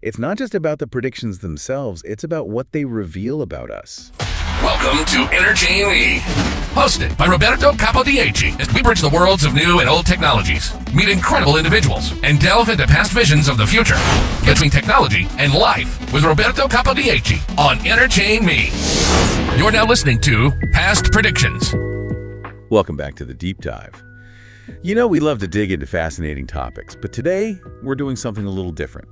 It's not just about the predictions themselves, it's about what they reveal about us. Welcome to Entertain Me, hosted by Roberto Capodieci, as we bridge the worlds of new and old technologies, meet incredible individuals, and delve into past visions of the future, between technology and life, with Roberto Capodieci on Entertain Me. You're now listening to Past Predictions. Welcome back to the Deep Dive. You know, we love to dig into fascinating topics, but today we're doing something a little different.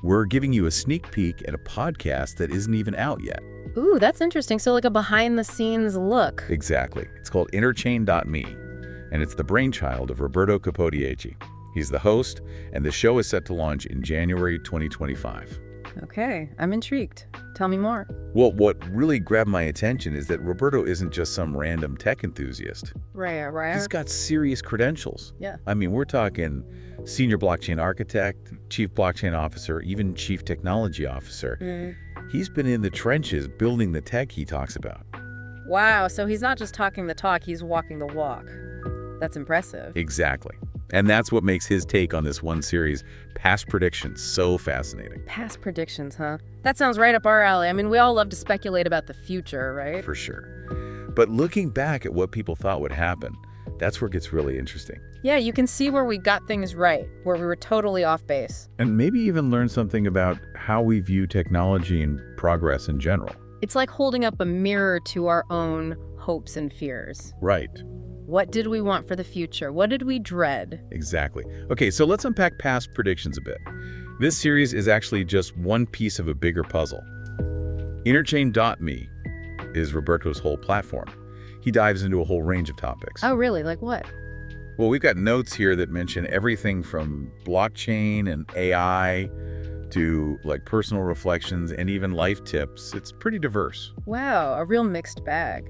We're giving you a sneak peek at a podcast that isn't even out yet. Ooh, that's interesting. So like a behind-the-scenes look. Exactly. It's called Interchain.me, and it's the brainchild of Roberto Capodieci. He's the host, and the show is set to launch in January 2025. Okay, I'm intrigued. Tell me more. Well, what really grabbed my attention is that Roberto isn't just some random tech enthusiast. Right. He's got serious credentials. Yeah. I mean, we're talking senior blockchain architect, chief blockchain officer, even chief technology officer. He's been in the trenches building the tech he talks about. Wow, so he's not just talking the talk, he's walking the walk. That's impressive. Exactly. And that's what makes his take on this one series, Past Predictions, so fascinating. Past predictions, huh? That sounds right up our alley. I mean, we all love to speculate about the future, right? For sure. But looking back at what people thought would happen, that's where it gets really interesting. Yeah, you can see where we got things right, where we were totally off base. And maybe even learn something about how we view technology and progress in general. It's like holding up a mirror to our own hopes and fears. Right. What did we want for the future? What did we dread? Exactly. Okay, so let's unpack Past Predictions a bit. This series is actually just one piece of a bigger puzzle. Interchain.me is Roberto's whole platform. He dives into a whole range of topics. Oh, really? Like what? Well, we've got notes here that mention everything from blockchain and AI to like personal reflections and even life tips. It's pretty diverse. Wow, a real mixed bag.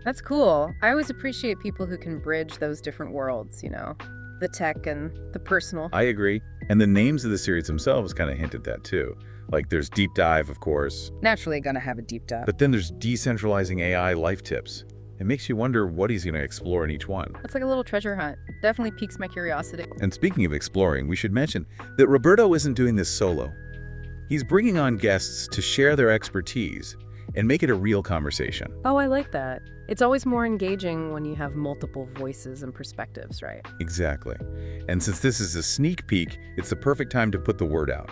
That's cool. I always appreciate people who can bridge those different worlds, you know, the tech and the personal. I agree. And the names of the series themselves kind of hint at that too. Like there's Deep Dive, of course. Naturally gonna have a deep dive. But then there's Decentralizing AI life tips. It makes you wonder what he's going to explore in each one. That's like a little treasure hunt. Definitely piques my curiosity. And speaking of exploring, we should mention that Roberto isn't doing this solo. He's bringing on guests to share their expertise and make it a real conversation. Oh, I like that. It's always more engaging when you have multiple voices and perspectives, right? Exactly. And since this is a sneak peek, it's the perfect time to put the word out.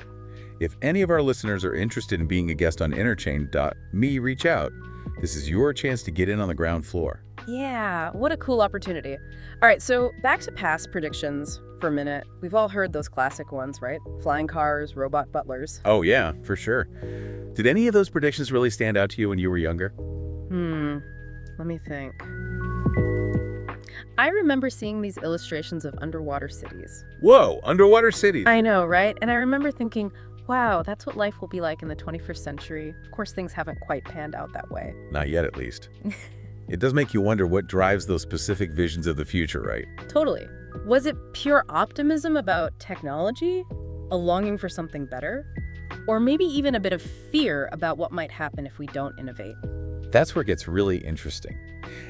If any of our listeners are interested in being a guest on Interchain.me, reach out. This is your chance to get in on the ground floor. Yeah, what a cool opportunity. All right, so back to past predictions for a minute. We've all heard those classic ones, right? Flying cars, robot butlers. Oh yeah, for sure. Did any of those predictions really stand out to you when you were younger? Let me think. I remember seeing these illustrations of underwater cities. Whoa, underwater cities. I know, right? And I remember thinking, wow, that's what life will be like in the 21st century. Of course, things haven't quite panned out that way. Not yet, at least. It does make you wonder what drives those specific visions of the future, right? Totally. Was it pure optimism about technology? A longing for something better? Or maybe even a bit of fear about what might happen if we don't innovate? That's where it gets really interesting.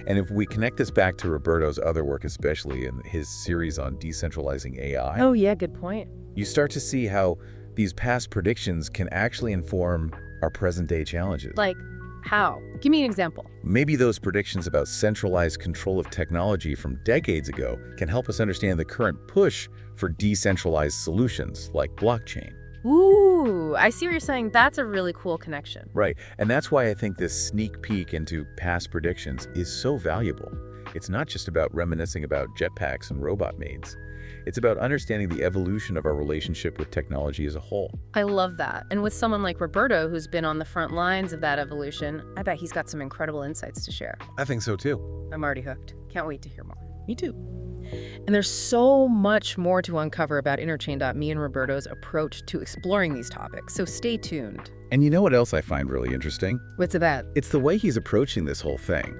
And if we connect this back to Roberto's other work, especially in his series on decentralizing AI, oh yeah, good point. You start to see how these past predictions can actually inform our present-day challenges. Like how? Give me an example. Maybe those predictions about centralized control of technology from decades ago can help us understand the current push for decentralized solutions like blockchain. Ooh, I see what you're saying. That's a really cool connection. Right, and that's why I think this sneak peek into past predictions is so valuable. It's not just about reminiscing about jetpacks and robot maids. It's about understanding the evolution of our relationship with technology as a whole. I love that. And with someone like Roberto, who's been on the front lines of that evolution, I bet he's got some incredible insights to share. I think so too. I'm already hooked. Can't wait to hear more. Me too. And there's so much more to uncover about Interchain.me and Roberto's approach to exploring these topics, so stay tuned. And you know what else I find really interesting? What's that? It's the way he's approaching this whole thing.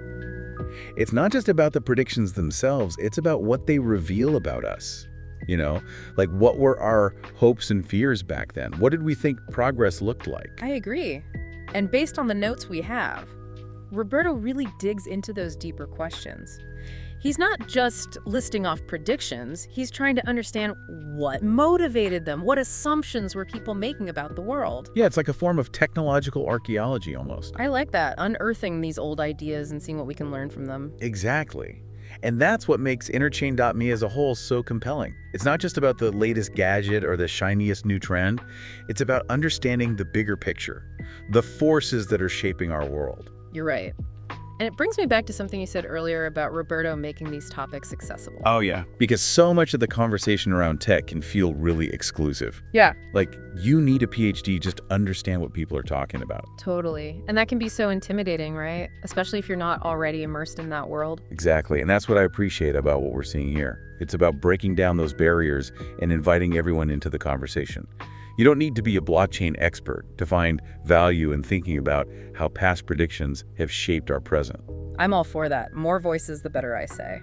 It's not just about the predictions themselves, it's about what they reveal about us. You know, like what were our hopes and fears back then? What did we think progress looked like? I agree. And based on the notes we have, Roberto really digs into those deeper questions. He's not just listing off predictions, he's trying to understand what motivated them, what assumptions were people making about the world. Yeah, it's like a form of technological archaeology almost. I like that, unearthing these old ideas and seeing what we can learn from them. Exactly. And that's what makes Interchain.me as a whole so compelling. It's not just about the latest gadget or the shiniest new trend. It's about understanding the bigger picture, the forces that are shaping our world. You're right. And it brings me back to something you said earlier about Roberto making these topics accessible. Oh, yeah. Because so much of the conversation around tech can feel really exclusive. Yeah. Like, you need a PhD just to understand what people are talking about. Totally. And that can be so intimidating, right? Especially if you're not already immersed in that world. Exactly. And that's what I appreciate about what we're seeing here. It's about breaking down those barriers and inviting everyone into the conversation. You don't need to be a blockchain expert to find value in thinking about how past predictions have shaped our present. I'm all for that. More voices, the better, I say.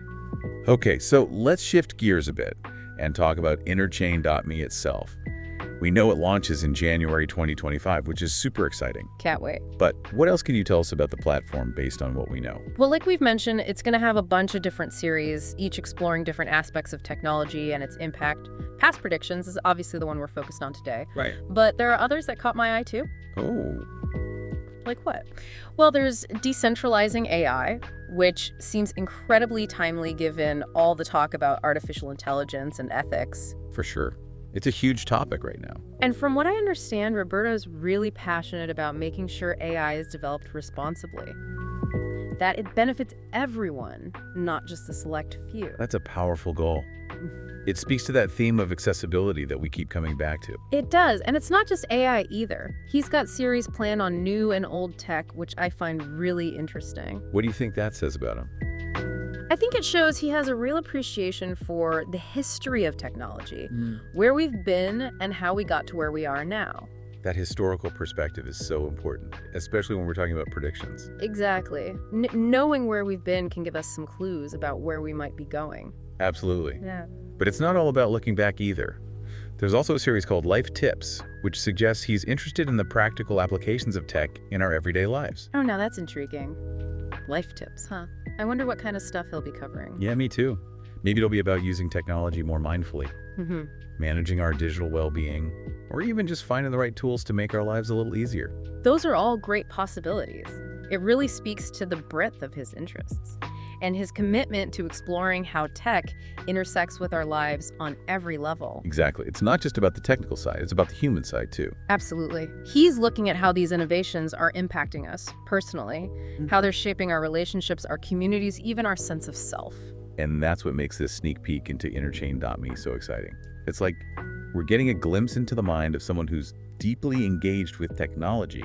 Okay, so let's shift gears a bit and talk about Interchain.me itself. We know it launches in January 2025, which is super exciting. Can't wait. But what else can you tell us about the platform based on what we know? Well, like we've mentioned, it's going to have a bunch of different series, each exploring different aspects of technology and its impact. Past predictions is obviously the one we're focused on today. Right. But there are others that caught my eye too. Oh. Like what? Well, there's decentralizing AI, which seems incredibly timely given all the talk about artificial intelligence and ethics. For sure. It's a huge topic right now. And from what I understand, Roberto's really passionate about making sure AI is developed responsibly. That it benefits everyone, not just a select few. That's a powerful goal. It speaks to that theme of accessibility that we keep coming back to. It does, and it's not just AI either. He's got series planned on new and old tech, which I find really interesting. What do you think that says about him? I think it shows he has a real appreciation for the history of technology, where we've been and how we got to where we are now. That historical perspective is so important, especially when we're talking about predictions. Exactly. Knowing where we've been can give us some clues about where we might be going. Absolutely. Yeah. But it's not all about looking back either. There's also a series called Life Tips, which suggests he's interested in the practical applications of tech in our everyday lives. Oh, now that's intriguing. Life tips, huh? I wonder what kind of stuff he'll be covering. Yeah, me too. Maybe it'll be about using technology more mindfully, managing our digital well-being, or even just finding the right tools to make our lives a little easier. Those are all great possibilities. It really speaks to the breadth of his interests and his commitment to exploring how tech intersects with our lives on every level. Exactly. It's not just about the technical side, it's about the human side too. Absolutely. He's looking at how these innovations are impacting us personally, how they're shaping our relationships, our communities, even our sense of self. And that's what makes this sneak peek into Interchain.me so exciting. It's like we're getting a glimpse into the mind of someone who's deeply engaged with technology,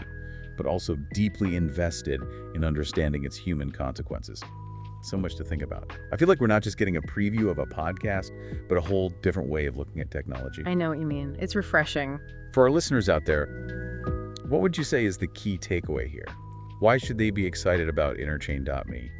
but also deeply invested in understanding its human consequences. So much to think about. I feel like we're not just getting a preview of a podcast, but a whole different way of looking at technology. I know what you mean. It's refreshing. For our listeners out there, what would you say is the key takeaway here? Why should they be excited about Interchain.me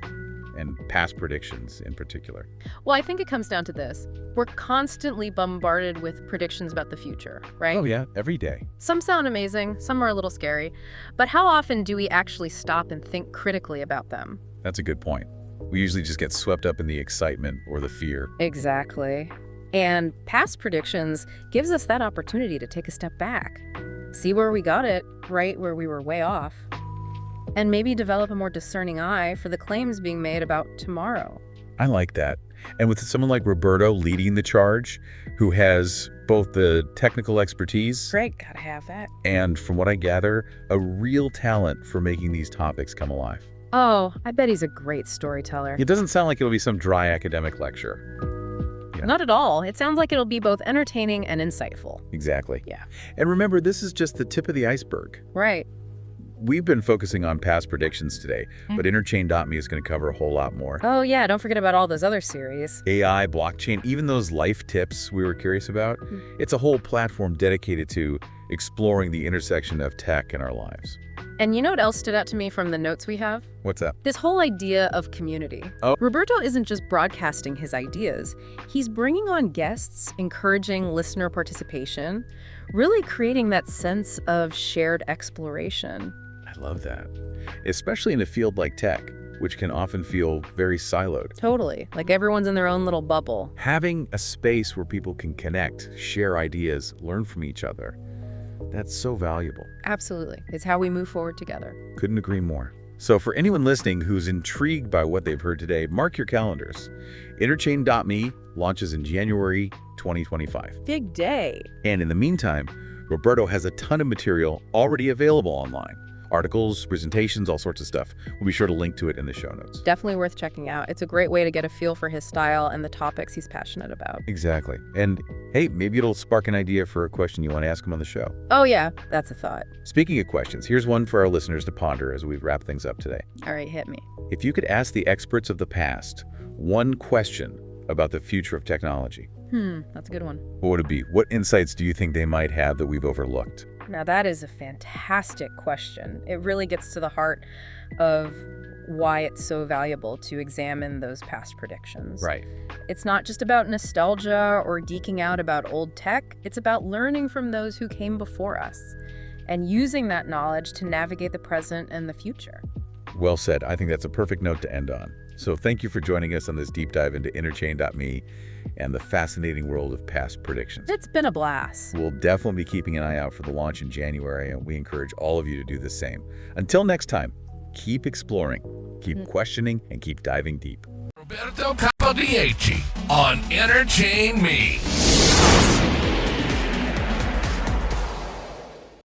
and past predictions in particular? Well, I think it comes down to this. We're constantly bombarded with predictions about the future, right? Oh yeah, every day. Some sound amazing, some are a little scary, but how often do we actually stop and think critically about them? That's a good point. We usually just get swept up in the excitement or the fear. Exactly. And past predictions gives us that opportunity to take a step back, see where we got it right, where we were way off, and maybe develop a more discerning eye for the claims being made about tomorrow. I like that. And with someone like Roberto leading the charge, who has both the technical expertise Great, gotta have that. and, from what I gather, a real talent for making these topics come alive. Oh, I bet he's a great storyteller. It doesn't sound like it'll be some dry academic lecture. Yeah. Not at all. It sounds like it'll be both entertaining and insightful. Exactly. Yeah. And remember, this is just the tip of the iceberg. Right. We've been focusing on past predictions today, but Interchain.me is going to cover a whole lot more. Oh yeah, don't forget about all those other series. AI, blockchain, even those life tips we were curious about. It's a whole platform dedicated to exploring the intersection of tech in our lives. And you know what else stood out to me from the notes we have? What's that? This whole idea of community. Oh. Roberto isn't just broadcasting his ideas. He's bringing on guests, encouraging listener participation, really creating that sense of shared exploration. I love that. Especially in a field like tech. which can often feel very siloed. Totally. Like everyone's in their own little bubble. Having a space where people can connect, share ideas, learn from each other, that's so valuable. Absolutely. It's how we move forward together. Couldn't agree more. So for anyone listening who's intrigued by what they've heard today, mark your calendars. Interchain.me launches in January 2025. Big day. And in the meantime, Roberto has a ton of material already available online. Articles, presentations, all sorts of stuff. We'll be sure to link to it in the show notes. Definitely worth checking out. It's a great way to get a feel for his style and the topics he's passionate about. Exactly. And hey, maybe it'll spark an idea for a question you want to ask him on the show. Oh yeah, that's a thought. Speaking of questions, here's one for our listeners to ponder as we wrap things up today. All right, hit me. If you could ask the experts of the past one question about the future of technology, That's a good one. what would it be? What insights do you think they might have that we've overlooked? Now that is a fantastic question. It really gets to the heart of why it's so valuable to examine those past predictions. Right. It's not just about nostalgia or geeking out about old tech. It's about learning from those who came before us and using that knowledge to navigate the present and the future. Well said. I think that's a perfect note to end on. So thank you for joining us on this deep dive into Interchain.me and the fascinating world of past predictions. It's been a blast. We'll definitely be keeping an eye out for the launch in January, and we encourage all of you to do the same. Until next time, keep exploring, keep questioning, and keep diving deep. Roberto Capodieci on Entertain Me.